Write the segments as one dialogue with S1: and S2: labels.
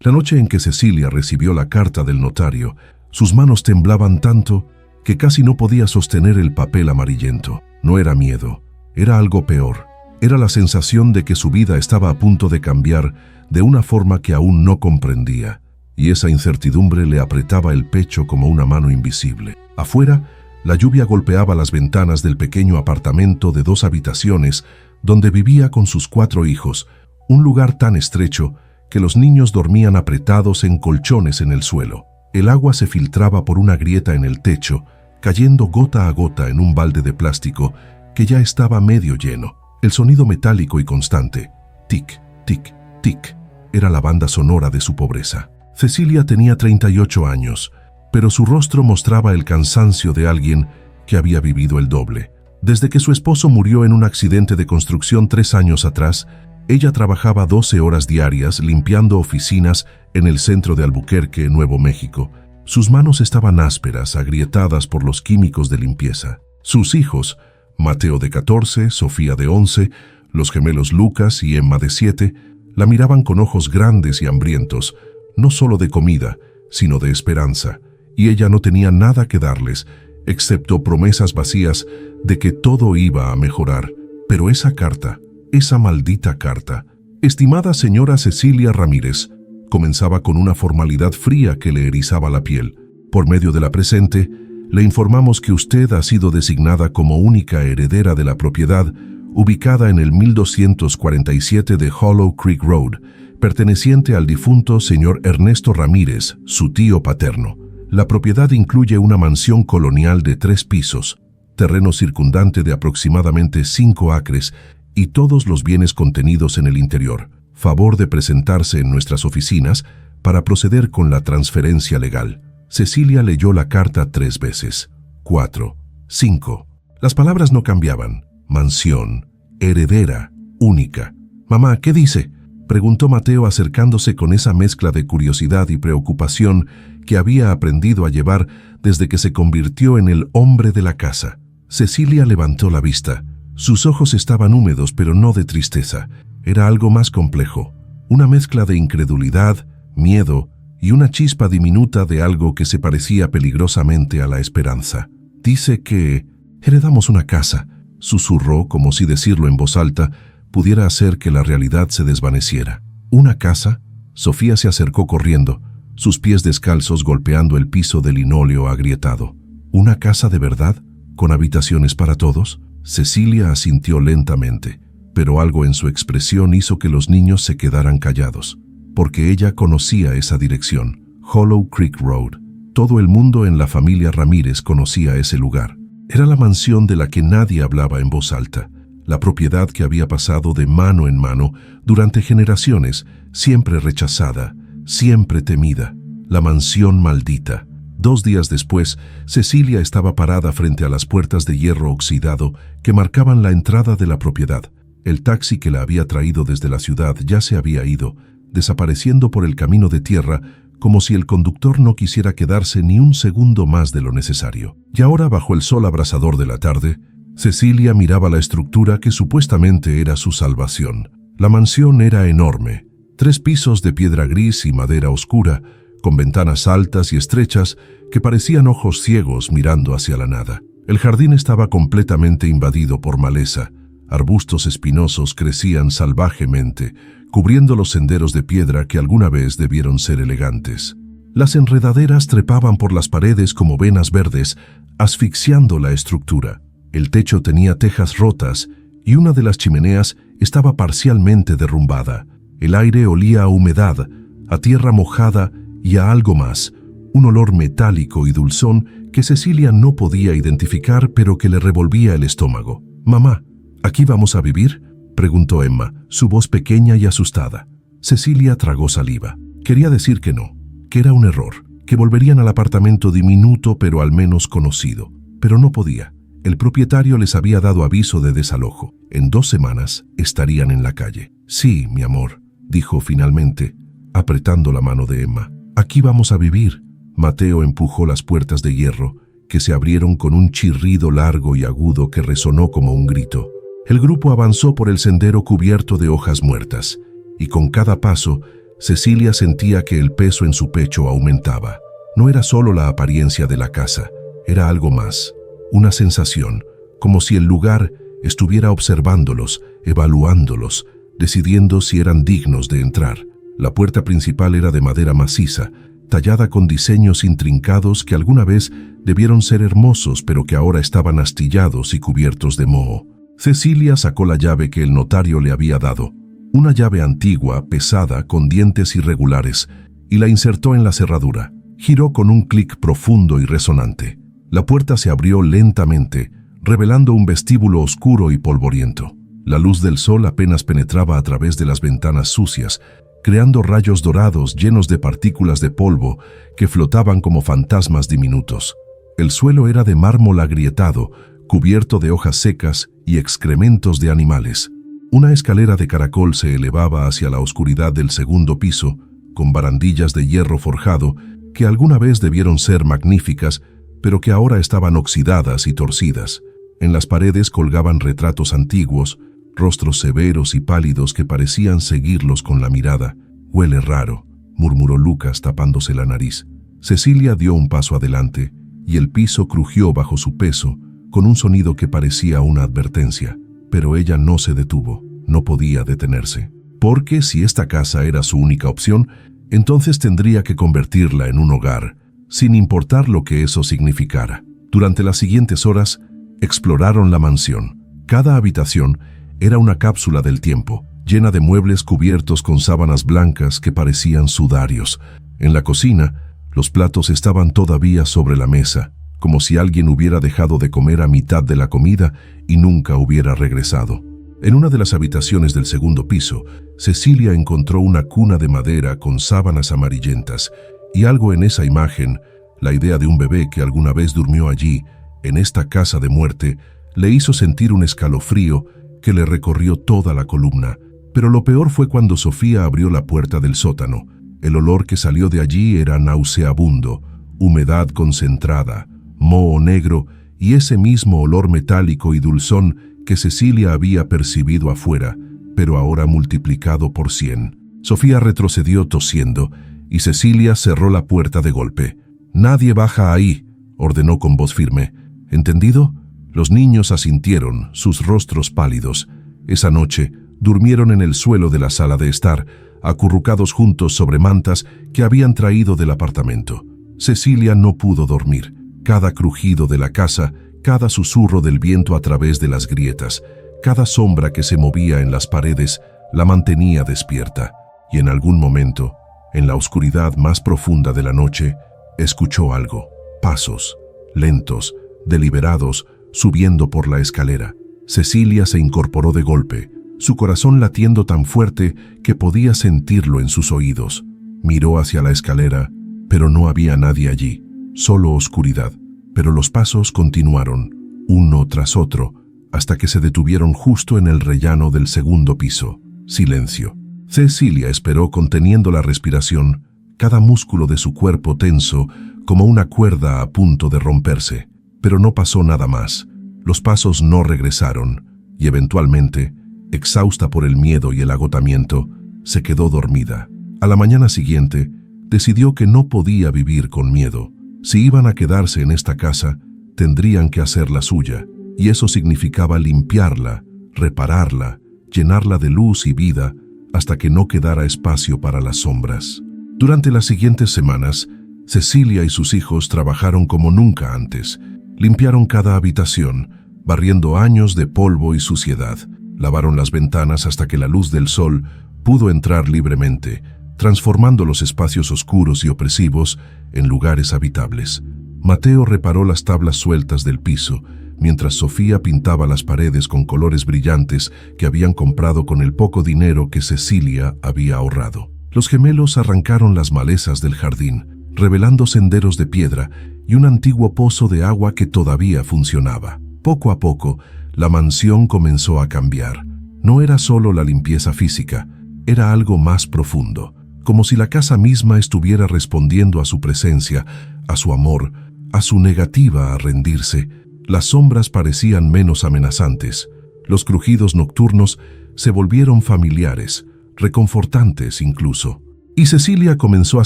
S1: La noche en que Cecilia recibió la carta del notario, sus manos temblaban tanto que casi no podía sostener el papel amarillento. No era miedo, era algo peor. Era la sensación de que su vida estaba a punto de cambiar de una forma que aún no comprendía, y esa incertidumbre le apretaba el pecho como una mano invisible. Afuera, la lluvia golpeaba las ventanas del pequeño apartamento de 2 habitaciones donde vivía con sus 4 hijos, un lugar tan estrecho que los niños dormían apretados en colchones en el suelo. El agua se filtraba por una grieta en el techo, cayendo gota a gota en un balde de plástico que ya estaba medio lleno. El sonido metálico y constante, tic, tic, tic, era la banda sonora de su pobreza. Cecilia tenía 38 años, pero su rostro mostraba el cansancio de alguien que había vivido el doble. Desde que su esposo murió en un accidente de construcción 3 años atrás, ella trabajaba 12 horas diarias limpiando oficinas en el centro de Albuquerque, Nuevo México. Sus manos estaban ásperas, agrietadas por los químicos de limpieza. Sus hijos, Mateo de 14, Sofía de 11, los gemelos Lucas y Emma de 7, la miraban con ojos grandes y hambrientos, no solo de comida, sino de esperanza, y ella no tenía nada que darles, excepto promesas vacías de que todo iba a mejorar. Pero esa carta, esa maldita carta, estimada señora Cecilia Ramírez, comenzaba con una formalidad fría que le erizaba la piel. Por medio de la presente, le informamos que usted ha sido designada como única heredera de la propiedad ubicada en el 1247 de Hollow Creek Road, perteneciente al difunto señor Ernesto Ramírez, su tío paterno. La propiedad incluye una mansión colonial de 3 pisos, terreno circundante de aproximadamente 5 acres y todos los bienes contenidos en el interior. Favor de presentarse en nuestras oficinas para proceder con la transferencia legal. Cecilia leyó la carta 3 veces. 4, 5. Las palabras no cambiaban. Mansión, heredera, única. «Mamá, ¿qué dice?», preguntó Mateo acercándose con esa mezcla de curiosidad y preocupación que había aprendido a llevar desde que se convirtió en el hombre de la casa. Cecilia levantó la vista. Sus ojos estaban húmedos, pero no de tristeza. Era algo más complejo, una mezcla de incredulidad, miedo y una chispa diminuta de algo que se parecía peligrosamente a la esperanza. «Dice que heredamos una casa», susurró como si decirlo en voz alta pudiera hacer que la realidad se desvaneciera. «¿Una casa?». Sofía se acercó corriendo, sus pies descalzos golpeando el piso de linóleo agrietado. «¿Una casa de verdad? ¿Con habitaciones para todos?». Cecilia asintió lentamente, pero algo en su expresión hizo que los niños se quedaran callados, porque ella conocía esa dirección, Hollow Creek Road. Todo el mundo en la familia Ramírez conocía ese lugar. Era la mansión de la que nadie hablaba en voz alta, la propiedad que había pasado de mano en mano durante generaciones, siempre rechazada, siempre temida, la mansión maldita. 2 días después, Cecilia estaba parada frente a las puertas de hierro oxidado que marcaban la entrada de la propiedad. El taxi que la había traído desde la ciudad ya se había ido, desapareciendo por el camino de tierra como si el conductor no quisiera quedarse ni un segundo más de lo necesario. Y ahora, bajo el sol abrasador de la tarde, Cecilia miraba la estructura que supuestamente era su salvación. La mansión era enorme, 3 pisos de piedra gris y madera oscura, con ventanas altas y estrechas que parecían ojos ciegos mirando hacia la nada. El jardín estaba completamente invadido por maleza. Arbustos espinosos crecían salvajemente, cubriendo los senderos de piedra que alguna vez debieron ser elegantes. Las enredaderas trepaban por las paredes como venas verdes, asfixiando la estructura. El techo tenía tejas rotas y una de las chimeneas estaba parcialmente derrumbada. El aire olía a humedad, a tierra mojada y a algo más, un olor metálico y dulzón que Cecilia no podía identificar, pero que le revolvía el estómago. «Mamá, ¿aquí vamos a vivir?», preguntó Emma, su voz pequeña y asustada. Cecilia tragó saliva. Quería decir que no, que era un error, que volverían al apartamento diminuto pero al menos conocido. Pero no podía. El propietario les había dado aviso de desalojo. En 2 semanas estarían en la calle. «Sí, mi amor», dijo finalmente, apretando la mano de Emma. «Aquí vamos a vivir». Mateo empujó las puertas de hierro, que se abrieron con un chirrido largo y agudo que resonó como un grito. El grupo avanzó por el sendero cubierto de hojas muertas, y con cada paso, Cecilia sentía que el peso en su pecho aumentaba. No era solo la apariencia de la casa, era algo más, una sensación, como si el lugar estuviera observándolos, evaluándolos, decidiendo si eran dignos de entrar. La puerta principal era de madera maciza, tallada con diseños intrincados que alguna vez debieron ser hermosos, pero que ahora estaban astillados y cubiertos de moho. Cecilia sacó la llave que el notario le había dado, una llave antigua, pesada, con dientes irregulares, y la insertó en la cerradura. Giró con un clic profundo y resonante. La puerta se abrió lentamente, revelando un vestíbulo oscuro y polvoriento. La luz del sol apenas penetraba a través de las ventanas sucias, creando rayos dorados llenos de partículas de polvo que flotaban como fantasmas diminutos. El suelo era de mármol agrietado, cubierto de hojas secas y excrementos de animales. Una escalera de caracol se elevaba hacia la oscuridad del segundo piso, con barandillas de hierro forjado que alguna vez debieron ser magníficas, pero que ahora estaban oxidadas y torcidas. En las paredes colgaban retratos antiguos, rostros severos y pálidos que parecían seguirlos con la mirada. «Huele raro», murmuró Lucas tapándose la nariz. Cecilia dio un paso adelante, y el piso crujió bajo su peso, con un sonido que parecía una advertencia. Pero ella no se detuvo, no podía detenerse. Porque si esta casa era su única opción, entonces tendría que convertirla en un hogar, sin importar lo que eso significara. Durante las siguientes horas, exploraron la mansión. Cada habitación era una cápsula del tiempo, llena de muebles cubiertos con sábanas blancas que parecían sudarios. En la cocina, los platos estaban todavía sobre la mesa, como si alguien hubiera dejado de comer a mitad de la comida y nunca hubiera regresado. En una de las habitaciones del segundo piso, Cecilia encontró una cuna de madera con sábanas amarillentas, y algo en esa imagen, la idea de un bebé que alguna vez durmió allí, en esta casa de muerte, le hizo sentir un escalofrío que le recorrió toda la columna. Pero lo peor fue cuando Sofía abrió la puerta del sótano. El olor que salió de allí era nauseabundo, humedad concentrada, moho negro y ese mismo olor metálico y dulzón que Cecilia había percibido afuera, pero ahora multiplicado por 100. Sofía retrocedió tosiendo y Cecilia cerró la puerta de golpe. «Nadie baja ahí», ordenó con voz firme. «¿Entendido?» Los niños asintieron, sus rostros pálidos. Esa noche durmieron en el suelo de la sala de estar, acurrucados juntos sobre mantas que habían traído del apartamento. Cecilia no pudo dormir. Cada crujido de la casa, cada susurro del viento a través de las grietas, cada sombra que se movía en las paredes, la mantenía despierta. Y en algún momento, en la oscuridad más profunda de la noche, escuchó algo. Pasos, lentos, deliberados, subiendo por la escalera. Cecilia se incorporó de golpe, su corazón latiendo tan fuerte que podía sentirlo en sus oídos. Miró hacia la escalera, pero no había nadie allí, solo oscuridad. Pero los pasos continuaron, uno tras otro, hasta que se detuvieron justo en el rellano del segundo piso. Silencio. Cecilia esperó conteniendo la respiración, cada músculo de su cuerpo tenso como una cuerda a punto de romperse. Pero no pasó nada más. Los pasos no regresaron, y eventualmente, exhausta por el miedo y el agotamiento, se quedó dormida. A la mañana siguiente, decidió que no podía vivir con miedo. Si iban a quedarse en esta casa, tendrían que hacer la suya, y eso significaba limpiarla, repararla, llenarla de luz y vida, hasta que no quedara espacio para las sombras. Durante las siguientes semanas, Cecilia y sus hijos trabajaron como nunca antes. Limpiaron cada habitación, barriendo años de polvo y suciedad. Lavaron las ventanas hasta que la luz del sol pudo entrar libremente, transformando los espacios oscuros y opresivos en lugares habitables. Mateo reparó las tablas sueltas del piso, mientras Sofía pintaba las paredes con colores brillantes que habían comprado con el poco dinero que Cecilia había ahorrado. Los gemelos arrancaron las malezas del jardín, revelando senderos de piedra y un antiguo pozo de agua que todavía funcionaba. Poco a poco, la mansión comenzó a cambiar. No era solo la limpieza física, era algo más profundo, como si la casa misma estuviera respondiendo a su presencia, a su amor, a su negativa a rendirse. Las sombras parecían menos amenazantes. Los crujidos nocturnos se volvieron familiares, reconfortantes incluso. Y Cecilia comenzó a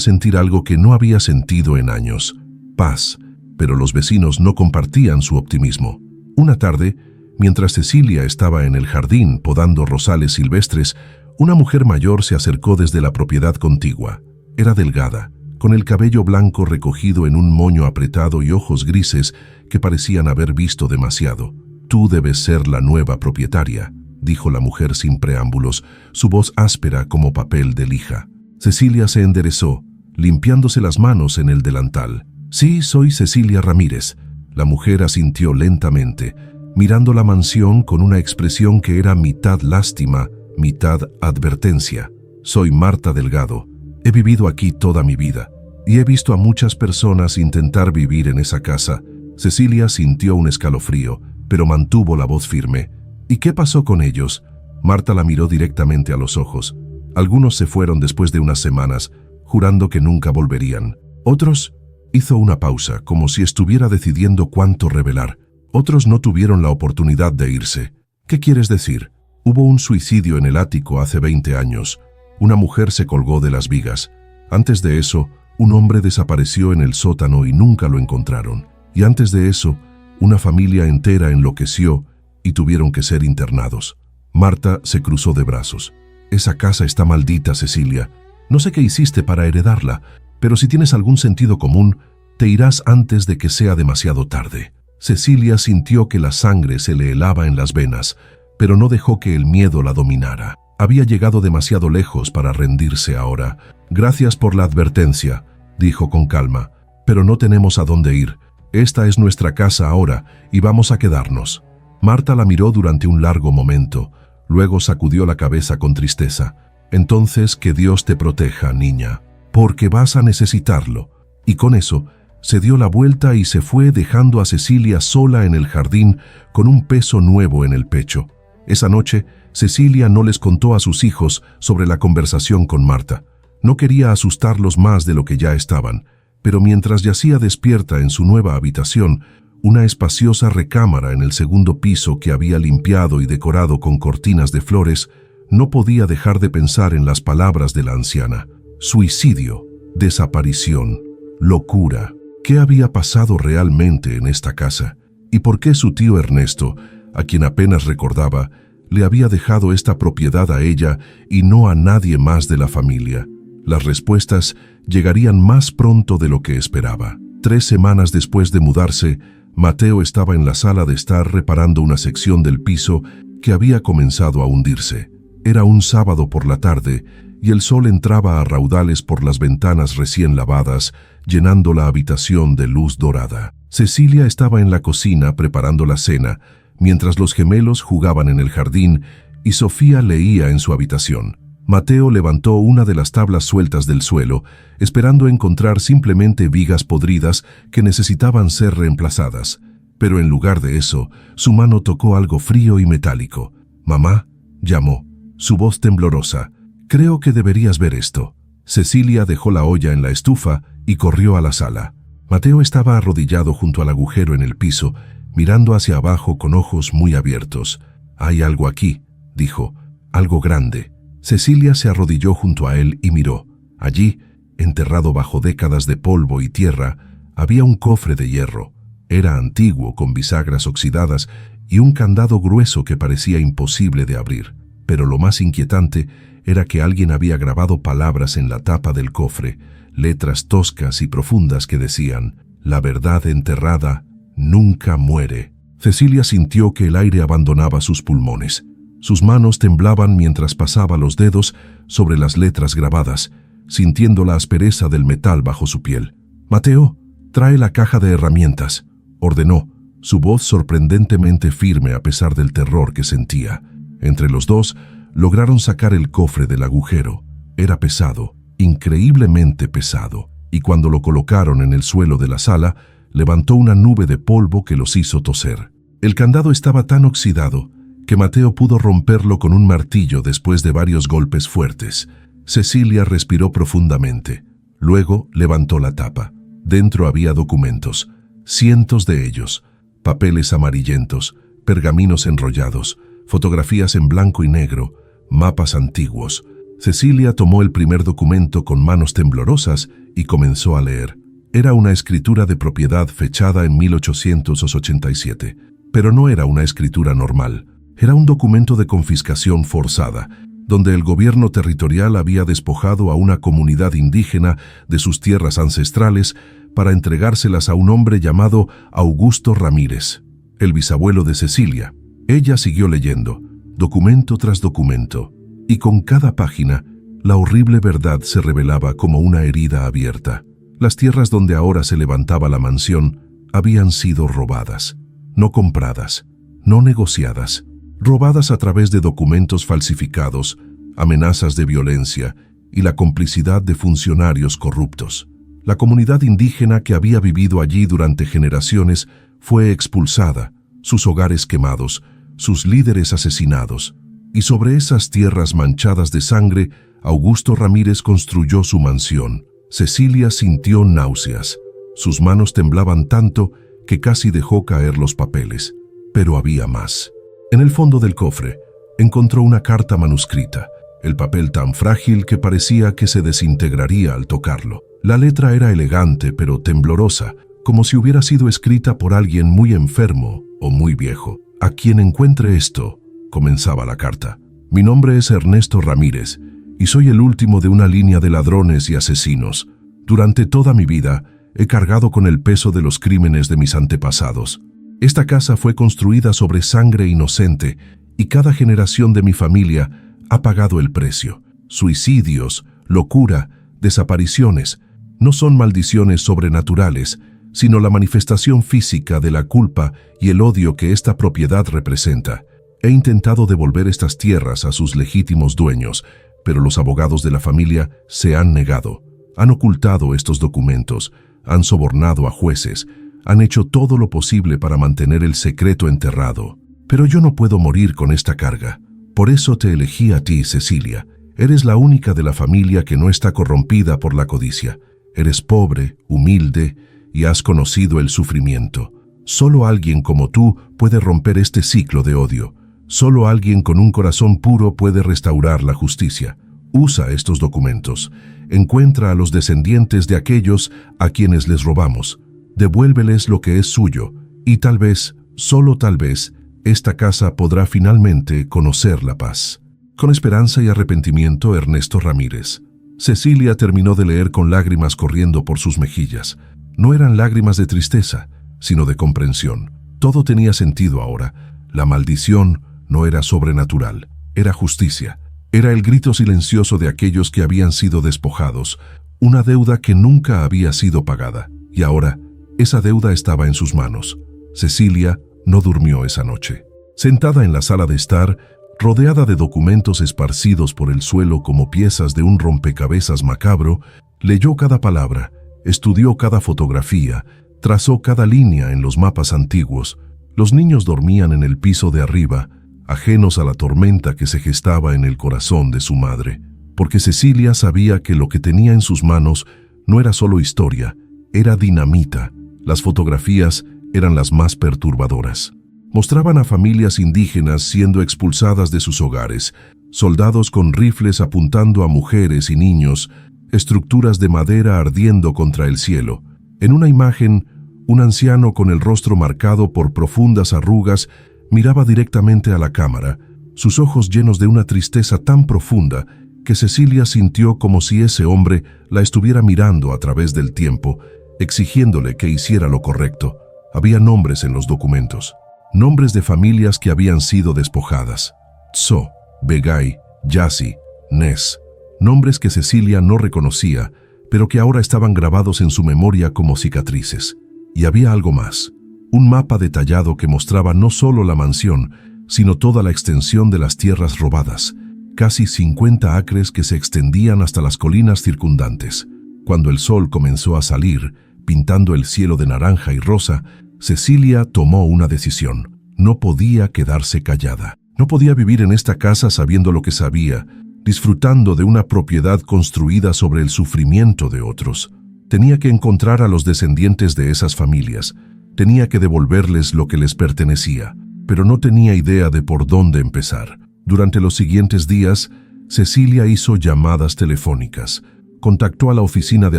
S1: sentir algo que no había sentido en años: paz. Pero los vecinos no compartían su optimismo. Una tarde, mientras Cecilia estaba en el jardín podando rosales silvestres, una mujer mayor se acercó desde la propiedad contigua. Era delgada, con el cabello blanco recogido en un moño apretado y ojos grises que parecían haber visto demasiado. «Tú debes ser la nueva propietaria», dijo la mujer sin preámbulos, su voz áspera como papel de lija. Cecilia se enderezó, limpiándose las manos en el delantal. «Sí, soy Cecilia Ramírez». La mujer asintió lentamente, mirando la mansión con una expresión que era mitad lástima, mitad advertencia. «Soy Marta Delgado. He vivido aquí toda mi vida y he visto a muchas personas intentar vivir en esa casa». Cecilia sintió un escalofrío, pero mantuvo la voz firme. «¿Y qué pasó con ellos?». Marta la miró directamente a los ojos. «Algunos se fueron después de unas semanas, jurando que nunca volverían. Otros…». Hizo una pausa, como si estuviera decidiendo cuánto revelar. «Otros no tuvieron la oportunidad de irse». «¿Qué quieres decir?». «Hubo un suicidio en el ático hace 20 años. Una mujer se colgó de las vigas. Antes de eso, un hombre desapareció en el sótano y nunca lo encontraron. Y antes de eso, una familia entera enloqueció y tuvieron que ser internados». Marta se cruzó de brazos. «Esa casa está maldita, Cecilia. No sé qué hiciste para heredarla, pero si tienes algún sentido común, te irás antes de que sea demasiado tarde». Cecilia sintió que la sangre se le helaba en las venas, pero no dejó que el miedo la dominara. Había llegado demasiado lejos para rendirse ahora. «Gracias por la advertencia», dijo con calma, «pero no tenemos a dónde ir. Esta es nuestra casa ahora y vamos a quedarnos». Marta la miró durante un largo momento, luego sacudió la cabeza con tristeza. «Entonces, que Dios te proteja, niña, porque vas a necesitarlo». Y con eso, se dio la vuelta y se fue dejando a Cecilia sola en el jardín con un peso nuevo en el pecho. Esa noche, Cecilia no les contó a sus hijos sobre la conversación con Marta. No quería asustarlos más de lo que ya estaban, pero mientras yacía despierta en su nueva habitación, una espaciosa recámara en el segundo piso que había limpiado y decorado con cortinas de flores, no podía dejar de pensar en las palabras de la anciana. Suicidio, desaparición, locura. ¿Qué había pasado realmente en esta casa? ¿Y por qué su tío Ernesto, a quien apenas recordaba, le había dejado esta propiedad a ella y no a nadie más de la familia? Las respuestas llegarían más pronto de lo que esperaba. 3 semanas después de mudarse, Mateo estaba en la sala de estar reparando una sección del piso que había comenzado a hundirse. Era un sábado por la tarde y el sol entraba a raudales por las ventanas recién lavadas, llenando la habitación de luz dorada. Cecilia estaba en la cocina preparando la cena, mientras los gemelos jugaban en el jardín y Sofía leía en su habitación. Mateo levantó una de las tablas sueltas del suelo, esperando encontrar simplemente vigas podridas que necesitaban ser reemplazadas. Pero en lugar de eso, su mano tocó algo frío y metálico. «Mamá», llamó, su voz temblorosa. «Creo que deberías ver esto». Cecilia dejó la olla en la estufa y corrió a la sala. Mateo estaba arrodillado junto al agujero en el piso, mirando hacia abajo con ojos muy abiertos. «Hay algo aquí», dijo, «algo grande». Cecilia se arrodilló junto a él y miró. Allí, enterrado bajo décadas de polvo y tierra, había un cofre de hierro. Era antiguo, con bisagras oxidadas y un candado grueso que parecía imposible de abrir. Pero lo más inquietante era que alguien había grabado palabras en la tapa del cofre, letras toscas y profundas que decían: «La verdad enterrada nunca muere». Cecilia sintió que el aire abandonaba sus pulmones. Sus manos temblaban mientras pasaba los dedos sobre las letras grabadas, sintiendo la aspereza del metal bajo su piel. «Mateo, trae la caja de herramientas», ordenó, su voz sorprendentemente firme a pesar del terror que sentía. Entre los dos, lograron sacar el cofre del agujero. Era pesado, increíblemente pesado, y cuando lo colocaron en el suelo de la sala, levantó una nube de polvo que los hizo toser. El candado estaba tan oxidado que Mateo pudo romperlo con un martillo después de varios golpes fuertes. Cecilia respiró profundamente. Luego levantó la tapa. Dentro había documentos, cientos de ellos, papeles amarillentos, pergaminos enrollados, fotografías en blanco y negro, mapas antiguos. Cecilia tomó el primer documento con manos temblorosas y comenzó a leer. Era una escritura de propiedad fechada en 1887, pero no era una escritura normal. Era un documento de confiscación forzada, donde el gobierno territorial había despojado a una comunidad indígena de sus tierras ancestrales para entregárselas a un hombre llamado Augusto Ramírez, el bisabuelo de Cecilia. Ella siguió leyendo, documento tras documento, y con cada página, la horrible verdad se revelaba como una herida abierta. Las tierras donde ahora se levantaba la mansión habían sido robadas, no compradas, no negociadas, robadas a través de documentos falsificados, amenazas de violencia y la complicidad de funcionarios corruptos. La comunidad indígena que había vivido allí durante generaciones fue expulsada, sus hogares quemados, sus líderes asesinados, y sobre esas tierras manchadas de sangre, Augusto Ramírez construyó su mansión. Cecilia sintió náuseas. Sus manos temblaban tanto que casi dejó caer los papeles. Pero había más. En el fondo del cofre, encontró una carta manuscrita, el papel tan frágil que parecía que se desintegraría al tocarlo. La letra era elegante pero temblorosa, como si hubiera sido escrita por alguien muy enfermo o muy viejo. «A quien encuentre esto», comenzaba la carta. «Mi nombre es Ernesto Ramírez, y soy el último de una línea de ladrones y asesinos. Durante toda mi vida he cargado con el peso de los crímenes de mis antepasados. Esta casa fue construida sobre sangre inocente y cada generación de mi familia ha pagado el precio. Suicidios, locura, desapariciones, no son maldiciones sobrenaturales, sino la manifestación física de la culpa y el odio que esta propiedad representa. He intentado devolver estas tierras a sus legítimos dueños, pero los abogados de la familia se han negado. Han ocultado estos documentos, han sobornado a jueces, han hecho todo lo posible para mantener el secreto enterrado. Pero yo no puedo morir con esta carga. Por eso te elegí a ti, Cecilia. Eres la única de la familia que no está corrompida por la codicia. Eres pobre, humilde y has conocido el sufrimiento. Solo alguien como tú puede romper este ciclo de odio. Solo alguien con un corazón puro puede restaurar la justicia. Usa estos documentos. Encuentra a los descendientes de aquellos a quienes les robamos. Devuélveles lo que es suyo. Y tal vez, solo tal vez, esta casa podrá finalmente conocer la paz. Con esperanza y arrepentimiento, Ernesto Ramírez. Cecilia terminó de leer con lágrimas corriendo por sus mejillas. No eran lágrimas de tristeza, sino de comprensión. Todo tenía sentido ahora. La maldición no era sobrenatural, era justicia. Era el grito silencioso de aquellos que habían sido despojados, una deuda que nunca había sido pagada. Y ahora, esa deuda estaba en sus manos. Cecilia no durmió esa noche. Sentada en la sala de estar, rodeada de documentos esparcidos por el suelo como piezas de un rompecabezas macabro, leyó cada palabra, estudió cada fotografía, trazó cada línea en los mapas antiguos. Los niños dormían en el piso de arriba, ajenos a la tormenta que se gestaba en el corazón de su madre, porque Cecilia sabía que lo que tenía en sus manos no era solo historia, era dinamita. Las fotografías eran las más perturbadoras. Mostraban a familias indígenas siendo expulsadas de sus hogares, soldados con rifles apuntando a mujeres y niños, estructuras de madera ardiendo contra el cielo. En una imagen, un anciano con el rostro marcado por profundas arrugas miraba directamente a la cámara, sus ojos llenos de una tristeza tan profunda que Cecilia sintió como si ese hombre la estuviera mirando a través del tiempo, exigiéndole que hiciera lo correcto. Había nombres en los documentos, nombres de familias que habían sido despojadas. Tso, Begay, Yasi, Nes, nombres que Cecilia no reconocía, pero que ahora estaban grabados en su memoria como cicatrices. Y había algo más. Un mapa detallado que mostraba no solo la mansión, sino toda la extensión de las tierras robadas, casi 50 acres que se extendían hasta las colinas circundantes. Cuando el sol comenzó a salir, pintando el cielo de naranja y rosa, Cecilia tomó una decisión. No podía quedarse callada. No podía vivir en esta casa sabiendo lo que sabía, disfrutando de una propiedad construida sobre el sufrimiento de otros. Tenía que encontrar a los descendientes de esas familias. Tenía que devolverles lo que les pertenecía, pero no tenía idea de por dónde empezar. Durante los siguientes días, Cecilia hizo llamadas telefónicas, contactó a la Oficina de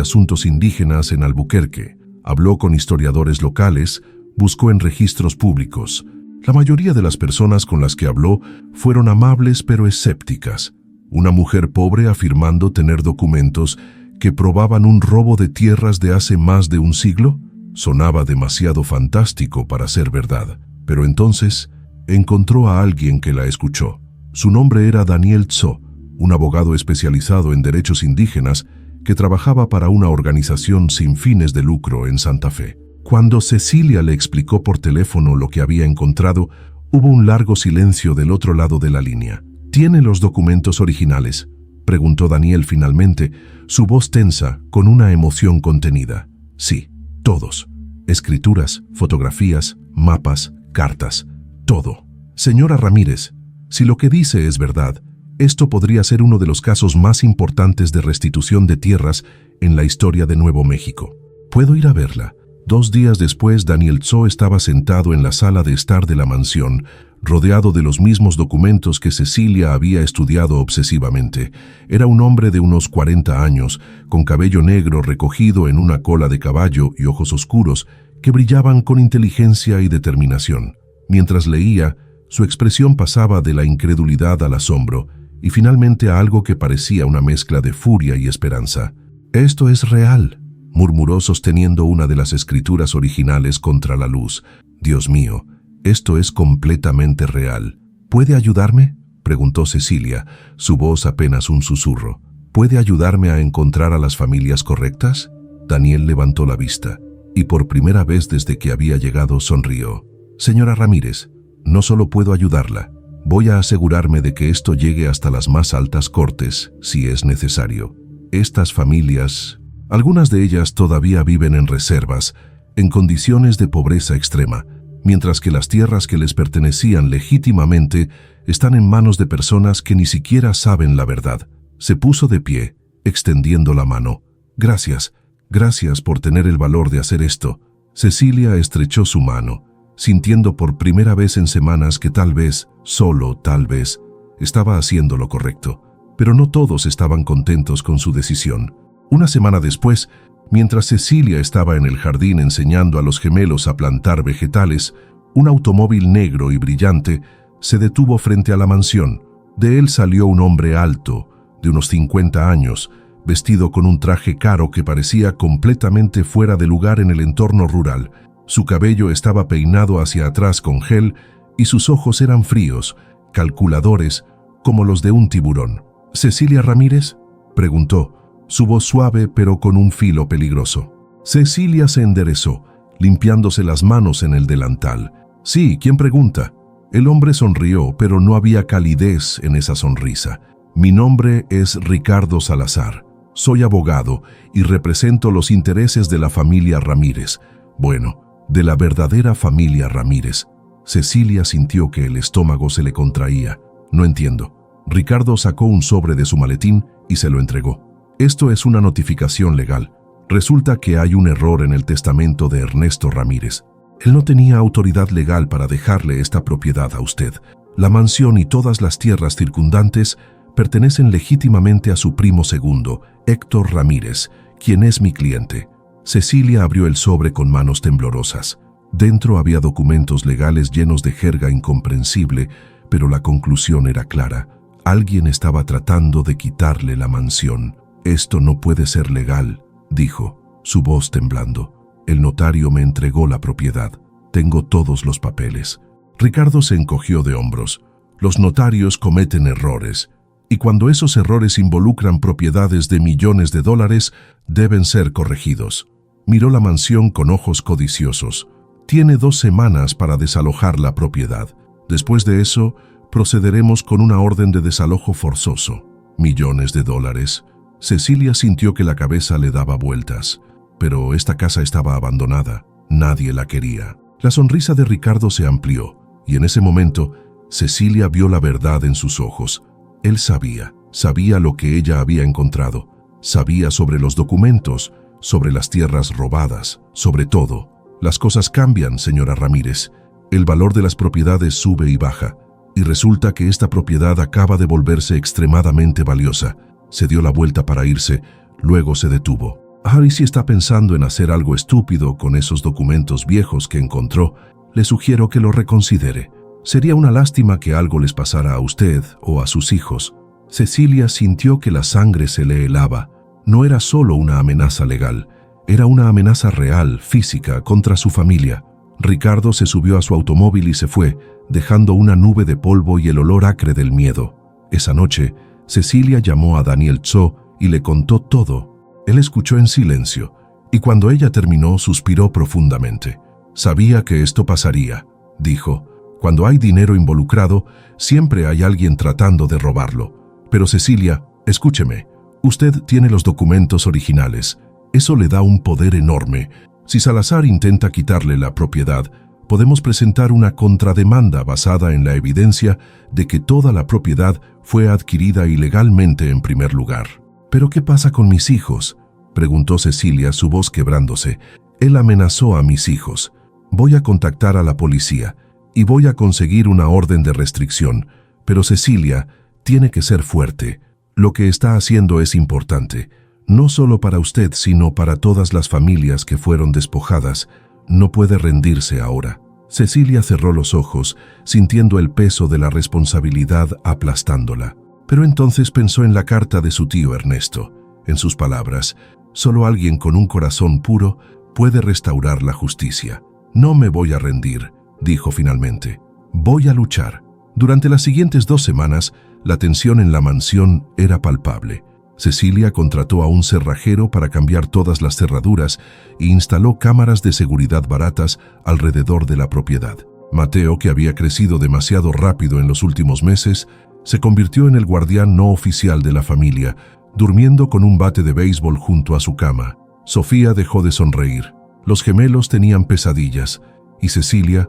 S1: Asuntos Indígenas en Albuquerque, habló con historiadores locales, buscó en registros públicos. La mayoría de las personas con las que habló fueron amables pero escépticas. Una mujer pobre afirmando tener documentos que probaban un robo de tierras de hace más de un siglo sonaba demasiado fantástico para ser verdad. Pero entonces encontró a alguien que la escuchó. Su nombre era Daniel Tso, un abogado especializado en derechos indígenas que trabajaba para una organización sin fines de lucro en Santa Fe. Cuando Cecilia le explicó por teléfono lo que había encontrado, hubo un largo silencio del otro lado de la línea. ¿Tiene los documentos originales?, preguntó Daniel finalmente, su voz tensa, con una emoción contenida. Sí, todos. Escrituras, fotografías, mapas, cartas, todo. Señora Ramírez, si lo que dice es verdad, esto podría ser uno de los casos más importantes de restitución de tierras en la historia de Nuevo México. ¿Puedo ir a verla? 2 días después, Daniel Tso estaba sentado en la sala de estar de la mansión, rodeado de los mismos documentos que Cecilia había estudiado obsesivamente. Era un hombre de unos 40 años, con cabello negro recogido en una cola de caballo y ojos oscuros que brillaban con inteligencia y determinación. Mientras leía, su expresión pasaba de la incredulidad al asombro y finalmente a algo que parecía una mezcla de furia y esperanza. «Esto es real», murmuró sosteniendo una de las escrituras originales contra la luz. «Dios mío, esto es completamente real. ¿Puede ayudarme?», preguntó Cecilia, su voz apenas un susurro. «¿Puede ayudarme a encontrar a las familias correctas?». Daniel levantó la vista y por primera vez desde que había llegado sonrió. «Señora Ramírez, no solo puedo ayudarla, voy a asegurarme de que esto llegue hasta las más altas cortes, si es necesario. Estas familias, algunas de ellas todavía viven en reservas, en condiciones de pobreza extrema, mientras que las tierras que les pertenecían legítimamente están en manos de personas que ni siquiera saben la verdad». Se puso de pie, extendiendo la mano. «Gracias, gracias por tener el valor de hacer esto». Cecilia estrechó su mano, sintiendo por primera vez en semanas que tal vez, solo tal vez, estaba haciendo lo correcto. Pero no todos estaban contentos con su decisión. Una semana después, mientras Cecilia estaba en el jardín enseñando a los gemelos a plantar vegetales, un automóvil negro y brillante se detuvo frente a la mansión. De él salió un hombre alto, de unos 50 años, vestido con un traje caro que parecía completamente fuera de lugar en el entorno rural. Su cabello estaba peinado hacia atrás con gel y sus ojos eran fríos, calculadores, como los de un tiburón. «¿Cecilia Ramírez?», preguntó, su voz suave pero con un filo peligroso. Cecilia se enderezó, limpiándose las manos en el delantal. «Sí, ¿quién pregunta?». El hombre sonrió, pero no había calidez en esa sonrisa. «Mi nombre es Ricardo Salazar. Soy abogado y represento los intereses de la familia Ramírez. Bueno, de la verdadera familia Ramírez». Cecilia sintió que el estómago se le contraía. «No entiendo». Ricardo sacó un sobre de su maletín y se lo entregó. «Esto es una notificación legal. Resulta que hay un error en el testamento de Ernesto Ramírez. Él no tenía autoridad legal para dejarle esta propiedad a usted. La mansión y todas las tierras circundantes pertenecen legítimamente a su primo segundo, Héctor Ramírez, quien es mi cliente». Cecilia abrió el sobre con manos temblorosas. Dentro había documentos legales llenos de jerga incomprensible, pero la conclusión era clara. Alguien estaba tratando de quitarle la mansión. «Esto no puede ser legal», dijo, su voz temblando. «El notario me entregó la propiedad. Tengo todos los papeles». Ricardo se encogió de hombros. «Los notarios cometen errores, y cuando esos errores involucran propiedades de millones de dólares, deben ser corregidos». Miró la mansión con ojos codiciosos. «Tiene 2 semanas para desalojar la propiedad. Después de eso, procederemos con una orden de desalojo forzoso». «Millones de dólares». Cecilia sintió que la cabeza le daba vueltas. Pero esta casa estaba abandonada. Nadie la quería. La sonrisa de Ricardo se amplió, y en ese momento, Cecilia vio la verdad en sus ojos. Él sabía lo que ella había encontrado. Sabía sobre los documentos, sobre las tierras robadas, sobre todo. Las cosas cambian, señora Ramírez. El valor de las propiedades sube y baja, y resulta que esta propiedad acaba de volverse extremadamente valiosa. Se dio la vuelta para irse, luego se detuvo. Harry, si está pensando en hacer algo estúpido con esos documentos viejos que encontró, le sugiero que lo reconsidere. Sería una lástima que algo les pasara a usted o a sus hijos. Cecilia sintió que la sangre se le helaba. No era solo una amenaza legal, era una amenaza real, física, contra su familia. Ricardo se subió a su automóvil y se fue, dejando una nube de polvo y el olor acre del miedo. Esa noche, Cecilia llamó a Daniel Tso y le contó todo. Él escuchó en silencio, y cuando ella terminó, suspiró profundamente. Sabía que esto pasaría, dijo. Cuando hay dinero involucrado, siempre hay alguien tratando de robarlo. Pero Cecilia, escúcheme, usted tiene los documentos originales. Eso le da un poder enorme. Si Salazar intenta quitarle la propiedad, podemos presentar una contrademanda basada en la evidencia de que toda la propiedad fue adquirida ilegalmente en primer lugar. ¿Pero qué pasa con mis hijos?, preguntó Cecilia, su voz quebrándose. Él amenazó a mis hijos. Voy a contactar a la policía y voy a conseguir una orden de restricción. Pero Cecilia, tiene que ser fuerte. Lo que está haciendo es importante, no solo para usted, sino para todas las familias que fueron despojadas. No puede rendirse ahora. Cecilia cerró los ojos, sintiendo el peso de la responsabilidad aplastándola. Pero entonces pensó en la carta de su tío Ernesto. En sus palabras, solo alguien con un corazón puro puede restaurar la justicia. No me voy a rendir, dijo finalmente. Voy a luchar. Durante las siguientes 2 semanas, la tensión en la mansión era palpable. Cecilia contrató a un cerrajero para cambiar todas las cerraduras e instaló cámaras de seguridad baratas alrededor de la propiedad. Mateo, que había crecido demasiado rápido en los últimos meses, se convirtió en el guardián no oficial de la familia, durmiendo con un bate de béisbol junto a su cama. Sofía dejó de sonreír. Los gemelos tenían pesadillas, y Cecilia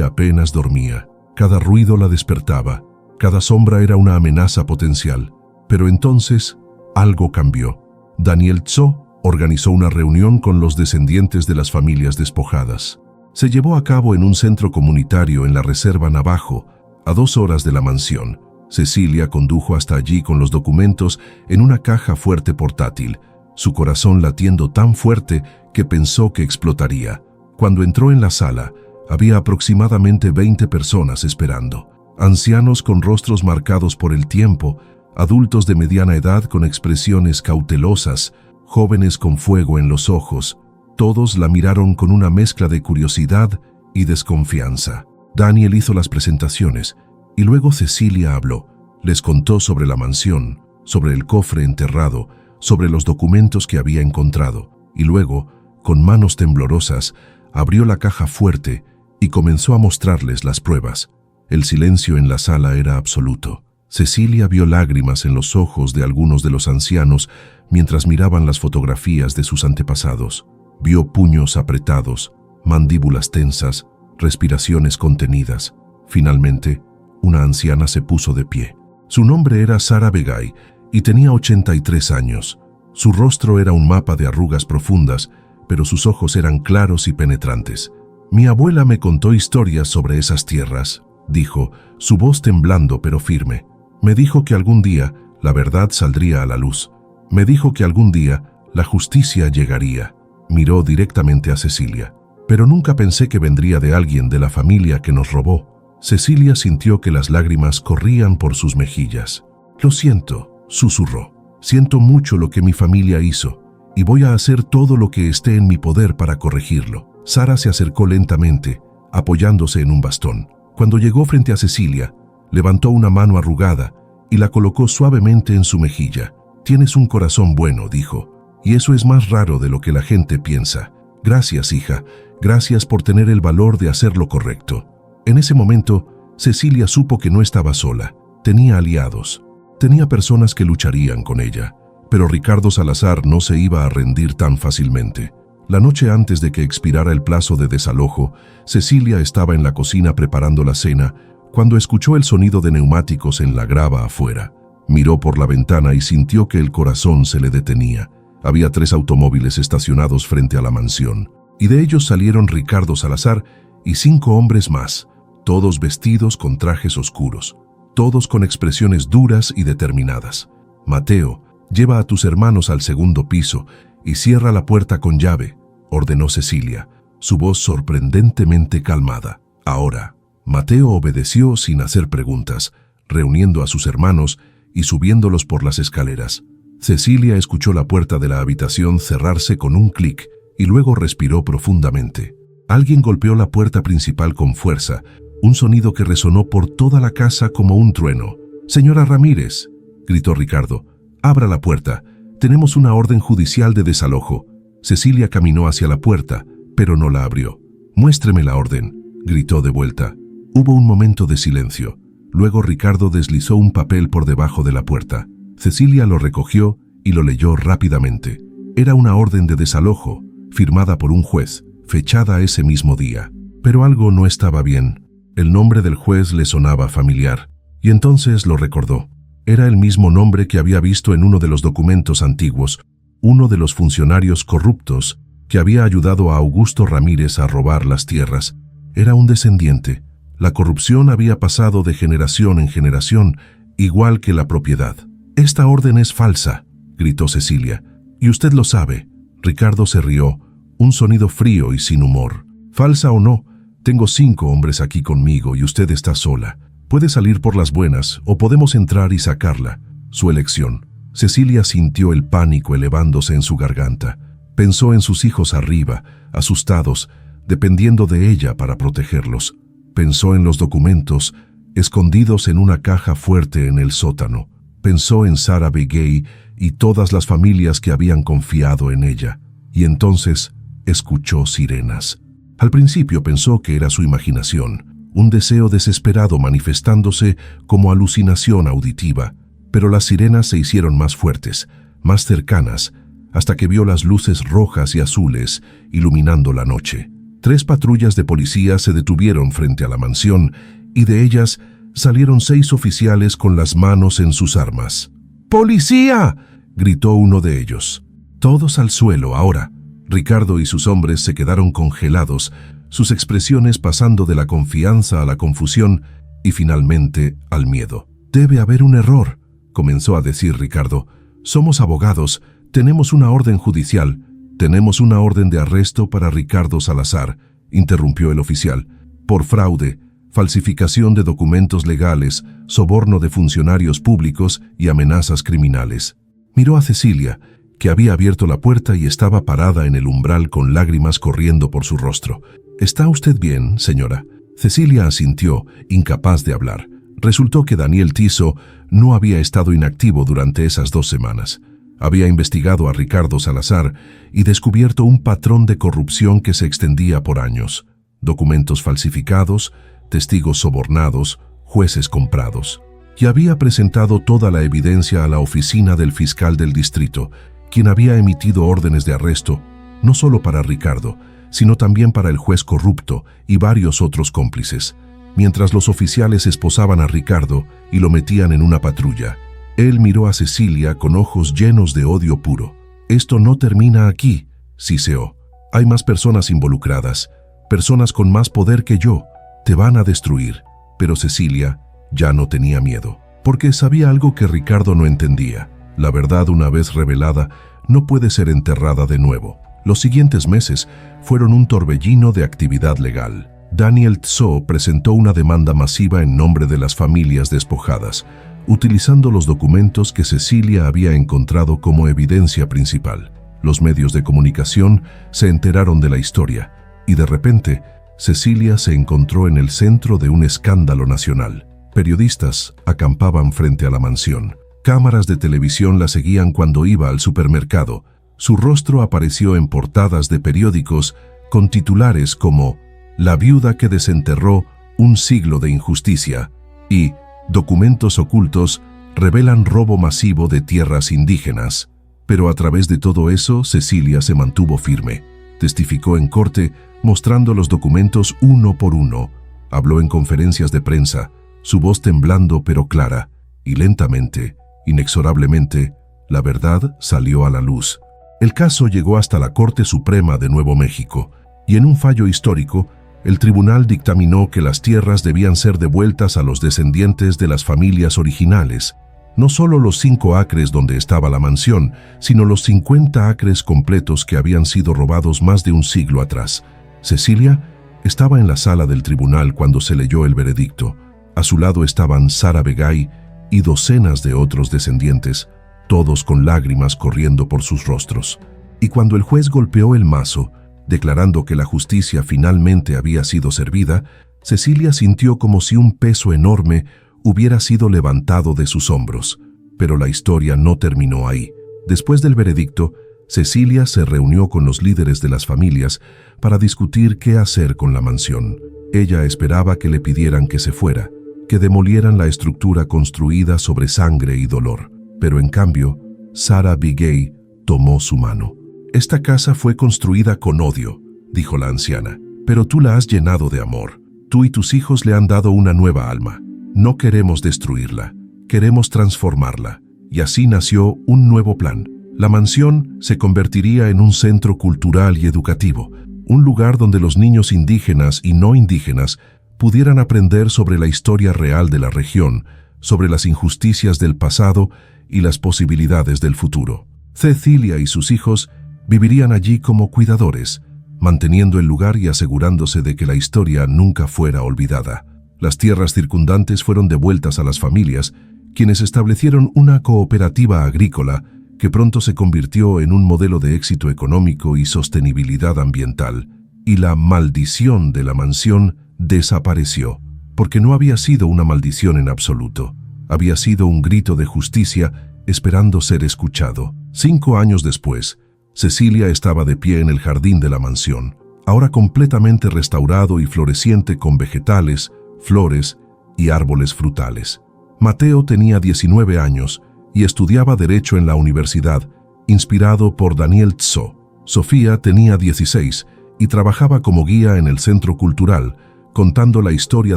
S1: apenas dormía. Cada ruido la despertaba, cada sombra era una amenaza potencial. Pero entonces, algo cambió. Daniel Tso organizó una reunión con los descendientes de las familias despojadas. Se llevó a cabo en un centro comunitario en la Reserva Navajo, a 2 horas de la mansión. Cecilia condujo hasta allí con los documentos en una caja fuerte portátil, su corazón latiendo tan fuerte que pensó que explotaría. Cuando entró en la sala, había aproximadamente 20 personas esperando. Ancianos con rostros marcados por el tiempo, adultos de mediana edad con expresiones cautelosas, jóvenes con fuego en los ojos. Todos la miraron con una mezcla de curiosidad y desconfianza. Daniel hizo las presentaciones y luego Cecilia habló. Les contó sobre la mansión, sobre el cofre enterrado, sobre los documentos que había encontrado, y luego, con manos temblorosas, abrió la caja fuerte y comenzó a mostrarles las pruebas. El silencio en la sala era absoluto. Cecilia vio lágrimas en los ojos de algunos de los ancianos mientras miraban las fotografías de sus antepasados. Vio puños apretados, mandíbulas tensas, respiraciones contenidas. Finalmente, una anciana se puso de pie. Su nombre era Sara Begay y tenía 83 años. Su rostro era un mapa de arrugas profundas, pero sus ojos eran claros y penetrantes. Mi abuela me contó historias sobre esas tierras, dijo, su voz temblando pero firme. Me dijo que algún día la verdad saldría a la luz. Me dijo que algún día la justicia llegaría. Miró directamente a Cecilia. Pero nunca pensé que vendría de alguien de la familia que nos robó. Cecilia sintió que las lágrimas corrían por sus mejillas. Lo siento, susurró. Siento mucho lo que mi familia hizo, y voy a hacer todo lo que esté en mi poder para corregirlo. Sara se acercó lentamente, apoyándose en un bastón. Cuando llegó frente a Cecilia, levantó una mano arrugada y la colocó suavemente en su mejilla. Tienes un corazón bueno, dijo, y eso es más raro de lo que la gente piensa. Gracias, hija. Gracias por tener el valor de hacer lo correcto. En ese momento, Cecilia supo que no estaba sola. Tenía aliados. Tenía personas que lucharían con ella. Pero Ricardo Salazar no se iba a rendir tan fácilmente. La noche antes de que expirara el plazo de desalojo, Cecilia estaba en la cocina preparando la cena cuando escuchó el sonido de neumáticos en la grava afuera. Miró por la ventana y sintió que el corazón se le detenía. Había 3 automóviles estacionados frente a la mansión, y de ellos salieron Ricardo Salazar y 5 hombres más. todos vestidos con trajes oscuros, todos con expresiones duras y determinadas. «Mateo, lleva a tus hermanos al segundo piso y cierra la puerta con llave», ordenó Cecilia, su voz sorprendentemente calmada. Ahora, Mateo obedeció sin hacer preguntas, reuniendo a sus hermanos y subiéndolos por las escaleras. Cecilia escuchó la puerta de la habitación cerrarse con un clic y luego respiró profundamente. Alguien golpeó la puerta principal con fuerza, un sonido que resonó por toda la casa como un trueno. «Señora Ramírez», gritó Ricardo, «abra la puerta. Tenemos una orden judicial de desalojo». Cecilia caminó hacia la puerta, pero no la abrió. «Muéstreme la orden», gritó de vuelta. Hubo un momento de silencio. Luego Ricardo deslizó un papel por debajo de la puerta. Cecilia lo recogió y lo leyó rápidamente. Era una orden de desalojo, firmada por un juez, fechada ese mismo día. Pero algo no estaba bien. El nombre del juez le sonaba familiar, y entonces lo recordó. Era el mismo nombre que había visto en uno de los documentos antiguos, uno de los funcionarios corruptos que había ayudado a Augusto Ramírez a robar las tierras. Era un descendiente. La corrupción había pasado de generación en generación, igual que la propiedad. «Esta orden es falsa», gritó Cecilia. «Y usted lo sabe». Ricardo se rió, un sonido frío y sin humor. «Falsa o no, tengo 5 hombres aquí conmigo y usted está sola. Puede salir por las buenas o podemos entrar y sacarla. Su elección». Cecilia sintió el pánico elevándose en su garganta. Pensó en sus hijos arriba, asustados, dependiendo de ella para protegerlos. Pensó en los documentos, escondidos en una caja fuerte en el sótano. Pensó en Sarah Begay y todas las familias que habían confiado en ella. Y entonces escuchó sirenas. Al principio pensó que era su imaginación, un deseo desesperado manifestándose como alucinación auditiva. Pero las sirenas se hicieron más fuertes, más cercanas, hasta que vio las luces rojas y azules iluminando la noche. 3 patrullas de policía se detuvieron frente a la mansión y de ellas salieron 6 oficiales con las manos en sus armas. «¡Policía!», gritó uno de ellos. Todos al suelo ahora. Ricardo y sus hombres se quedaron congelados, sus expresiones pasando de la confianza a la confusión y finalmente al miedo. «Debe haber un error», comenzó a decir Ricardo. «Somos abogados, tenemos una orden judicial». «Tenemos una orden de arresto para Ricardo Salazar», interrumpió el oficial, «por fraude, falsificación de documentos legales, soborno de funcionarios públicos y amenazas criminales». Miró a Cecilia, que había abierto la puerta y estaba parada en el umbral con lágrimas corriendo por su rostro. «¿Está usted bien, señora?». Cecilia asintió, incapaz de hablar. Resultó que Daniel Tiso no había estado inactivo durante esas 2 semanas. Había investigado a Ricardo Salazar y descubierto un patrón de corrupción que se extendía por años. Documentos falsificados, testigos sobornados, jueces comprados. Y había presentado toda la evidencia a la oficina del fiscal del distrito, quien había emitido órdenes de arresto, no solo para Ricardo, sino también para el juez corrupto y varios otros cómplices. Mientras los oficiales esposaban a Ricardo y lo metían en una patrulla, él miró a Cecilia con ojos llenos de odio puro. «Esto no termina aquí», siseó. «Hay más personas involucradas, personas con más poder que yo. Te van a destruir». Pero Cecilia ya no tenía miedo, porque sabía algo que Ricardo no entendía. La verdad, una vez revelada, no puede ser enterrada de nuevo. Los siguientes meses fueron un torbellino de actividad legal. Daniel Tso presentó una demanda masiva en nombre de las familias despojadas, utilizando los documentos que Cecilia había encontrado como evidencia principal. Los medios de comunicación se enteraron de la historia y de repente Cecilia se encontró en el centro de un escándalo nacional. Periodistas acampaban frente a la mansión. Cámaras de televisión la seguían cuando iba al supermercado. Su rostro apareció en portadas de periódicos con titulares como «La viuda que desenterró un siglo de injusticia» y «Documentos ocultos revelan robo masivo de tierras indígenas». Pero a través de todo eso, Cecilia se mantuvo firme. Testificó en corte, mostrando los documentos uno por uno. Habló en conferencias de prensa, su voz temblando pero clara, y lentamente, inexorablemente, la verdad salió a la luz. El caso llegó hasta la Corte Suprema de Nuevo México, y en un fallo histórico, El tribunal dictaminó que las tierras debían ser devueltas a los descendientes de las familias originales, no solo los 5 acres donde estaba la mansión, sino los 50 acres completos que habían sido robados más de un siglo atrás. Cecilia estaba en la sala del tribunal cuando se leyó el veredicto. A su lado estaban Sara Begay y docenas de otros descendientes, todos con lágrimas corriendo por sus rostros. Y cuando el juez golpeó el mazo, declarando que la justicia finalmente había sido servida, Cecilia sintió como si un peso enorme hubiera sido levantado de sus hombros. Pero la historia no terminó ahí. Después del veredicto, Cecilia se reunió con los líderes de las familias para discutir qué hacer con la mansión. Ella esperaba que le pidieran que se fuera, que demolieran la estructura construida sobre sangre y dolor. Pero en cambio, Sara Begay tomó su mano. «Esta casa fue construida con odio», dijo la anciana, «pero tú la has llenado de amor. Tú y tus hijos le han dado una nueva alma. No queremos destruirla, queremos transformarla». Y así nació un nuevo plan. La mansión se convertiría en un centro cultural y educativo, un lugar donde los niños indígenas y no indígenas pudieran aprender sobre la historia real de la región, sobre las injusticias del pasado y las posibilidades del futuro. Cecilia y sus hijos vivirían allí como cuidadores, manteniendo el lugar y asegurándose de que la historia nunca fuera olvidada. Las tierras circundantes fueron devueltas a las familias, quienes establecieron una cooperativa agrícola que pronto se convirtió en un modelo de éxito económico y sostenibilidad ambiental. Y la maldición de la mansión desapareció, porque no había sido una maldición en absoluto. Había sido un grito de justicia esperando ser escuchado. 5 años después, Cecilia estaba de pie en el jardín de la mansión, ahora completamente restaurado y floreciente con vegetales, flores y árboles frutales. Mateo tenía 19 años y estudiaba Derecho en la universidad, inspirado por Daniel Tso. Sofía tenía 16 y trabajaba como guía en el centro cultural, contando la historia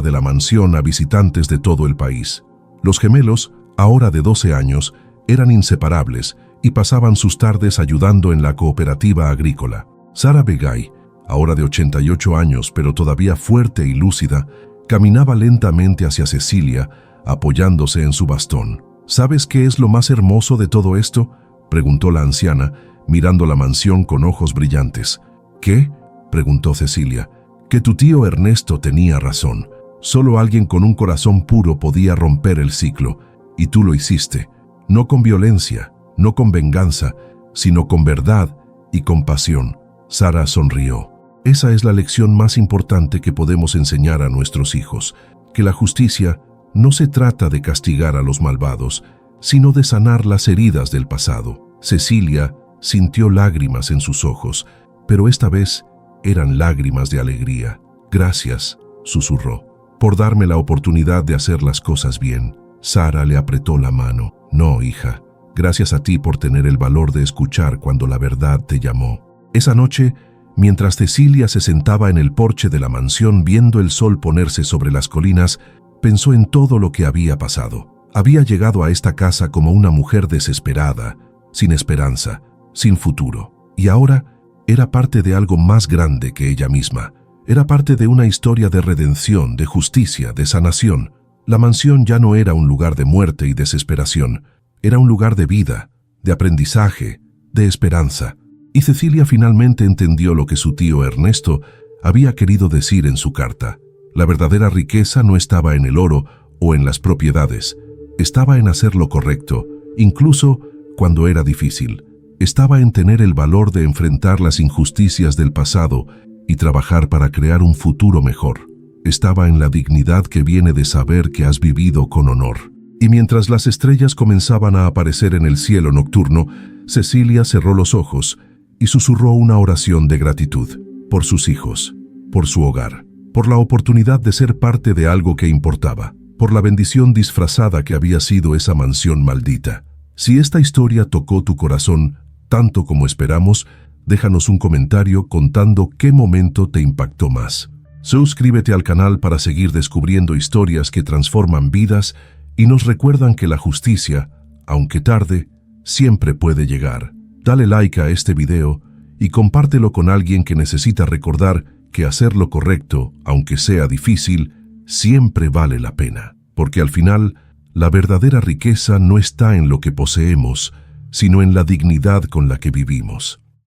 S1: de la mansión a visitantes de todo el país. Los gemelos, ahora de 12 años, eran inseparables y pasaban sus tardes ayudando en la cooperativa agrícola. Sara Begay, ahora de 88 años pero todavía fuerte y lúcida, caminaba lentamente hacia Cecilia, apoyándose en su bastón. «¿Sabes qué es lo más hermoso de todo esto?», preguntó la anciana, mirando la mansión con ojos brillantes. «¿Qué?», preguntó Cecilia. «Que tu tío Ernesto tenía razón. Solo alguien con un corazón puro podía romper el ciclo, y tú lo hiciste. No con violencia, no con venganza, sino con verdad y compasión». Sara sonrió. «Esa es la lección más importante que podemos enseñar a nuestros hijos, que la justicia no se trata de castigar a los malvados, sino de sanar las heridas del pasado». Cecilia sintió lágrimas en sus ojos, pero esta vez eran lágrimas de alegría. «Gracias», susurró, «por darme la oportunidad de hacer las cosas bien». Sara le apretó la mano. «No, hija, gracias a ti por tener el valor de escuchar cuando la verdad te llamó». Esa noche, mientras Cecilia se sentaba en el porche de la mansión viendo el sol ponerse sobre las colinas, pensó en todo lo que había pasado. Había llegado a esta casa como una mujer desesperada, sin esperanza, sin futuro. Y ahora era parte de algo más grande que ella misma. Era parte de una historia de redención, de justicia, de sanación. La mansión ya no era un lugar de muerte y desesperación. Era un lugar de vida, de aprendizaje, de esperanza. Y Cecilia finalmente entendió lo que su tío Ernesto había querido decir en su carta. La verdadera riqueza no estaba en el oro o en las propiedades. Estaba en hacer lo correcto, incluso cuando era difícil. Estaba en tener el valor de enfrentar las injusticias del pasado y trabajar para crear un futuro mejor. Estaba en la dignidad que viene de saber que has vivido con honor. Y mientras las estrellas comenzaban a aparecer en el cielo nocturno, Cecilia cerró los ojos y susurró una oración de gratitud por sus hijos, por su hogar, por la oportunidad de ser parte de algo que importaba, por la bendición disfrazada que había sido esa mansión maldita. Si esta historia tocó tu corazón tanto como esperamos, déjanos un comentario contando qué momento te impactó más. Suscríbete al canal para seguir descubriendo historias que transforman vidas y nos recuerdan que la justicia, aunque tarde, siempre puede llegar. Dale like a este video y compártelo con alguien que necesita recordar que hacer lo correcto, aunque sea difícil, siempre vale la pena, porque al final, la verdadera riqueza no está en lo que poseemos, sino en la dignidad con la que vivimos.